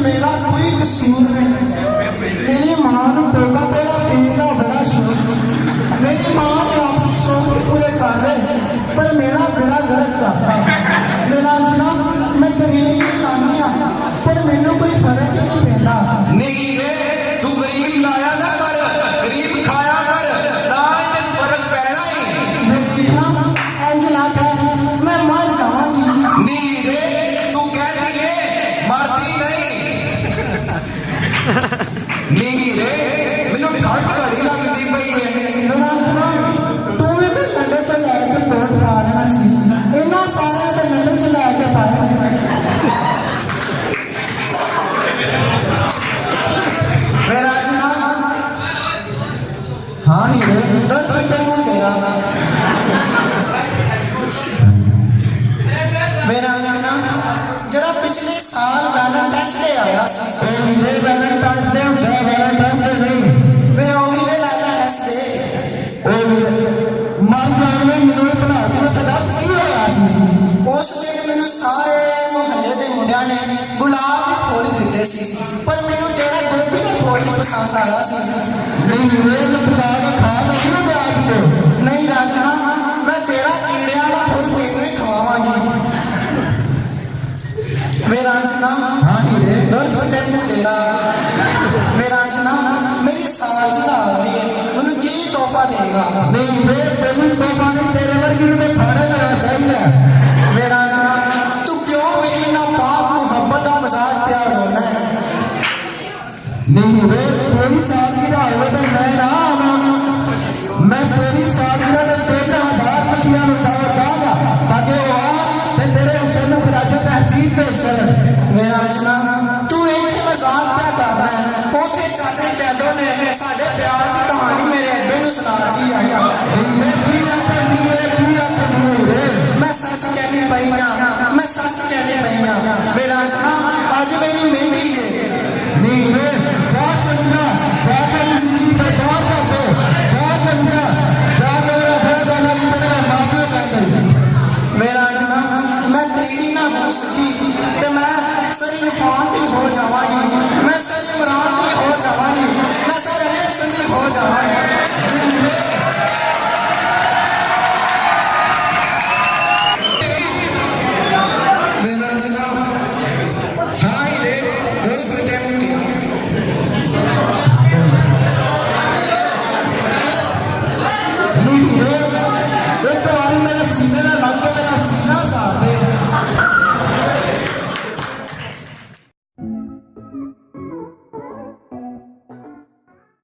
मेरा कोई कसूर नहीं। मेरी मां को तोता तेरा पीने का बड़ा शौक, मेरी मां ने अपने शौक पूरे कर रहे, पर मेरा बेड़ा गलत करता। मेरा जनाब मैं करीब भी लानी आ, पर मैनू कोई फर्क ही नहीं पैंदा। नहीं रे तू गरीब लाया ना कर, गरीब खाया कर, ना तेन फर्क पैना ही। इंज ना कह, मैं मर जावांगी। नहीं रे तू कह दी मरती नहीं। नहीं रे मैनू ठंड घड़ी लगती पई है। तू भी तो लंडे च लैके तोड़ पा लेना सी, इन्ना सारा तो लंडे च लैके पाया। मेरा जनाब हाँ नहीं रे दर्द तेनू तेरा मेरा जनाब जरा पिछले साल वैलेंटाइन डे आया सी। मेरे वैलेंटाइन डे होता है, वैलेंटाइन डे नहीं। वे ओही दे वैलेंटाइन डे मर जाने मैनू भला तू दस की होया सी। उस दिन मैनू सारे मुहल्ले के मुंडिया ने गुलाब के फूल दिते सी, पर मैनू तेरा गोभी का फूल पसंद आया सी। नहीं वे लपका के खा नहीं ब्याज को। नहीं राजना मैं तेरा कीड़े वाला फूल तेनू ही खवावांगी। मेरा जनाब हाँ नहीं रे दर्द तेनू तेरा। मेरा जनाब मेरी सालगिरह आ रही है, मैनू की तोहफा देगा? नहीं रे तेनू तोहफा नहीं, तेरे वर्गी को खाने देना चाहिए। मेरा जनाब तू क्यों मेरी नापाक मोहब्बत का मजाक तैयार होना है? नहीं रे तेरी सालगिरह हो तो मैं ना आवांगा। मैं तेरी सालगिरह ते 3000 रुपया उठाऊंगा ताकि वो आ ते तेरे हुसैन को राजो तहसील पेश करे। मेरा जनाब तू एक मजाक क्या कर रहा है? पहुंचे चाचे कैदों ने साढ़े प्यार की कहानी मेरे अब्बे ने सुना दी है। मैं की मैं सच कहनी पई, मैं सच कहनी पई। मेरा जनाब अज मेरी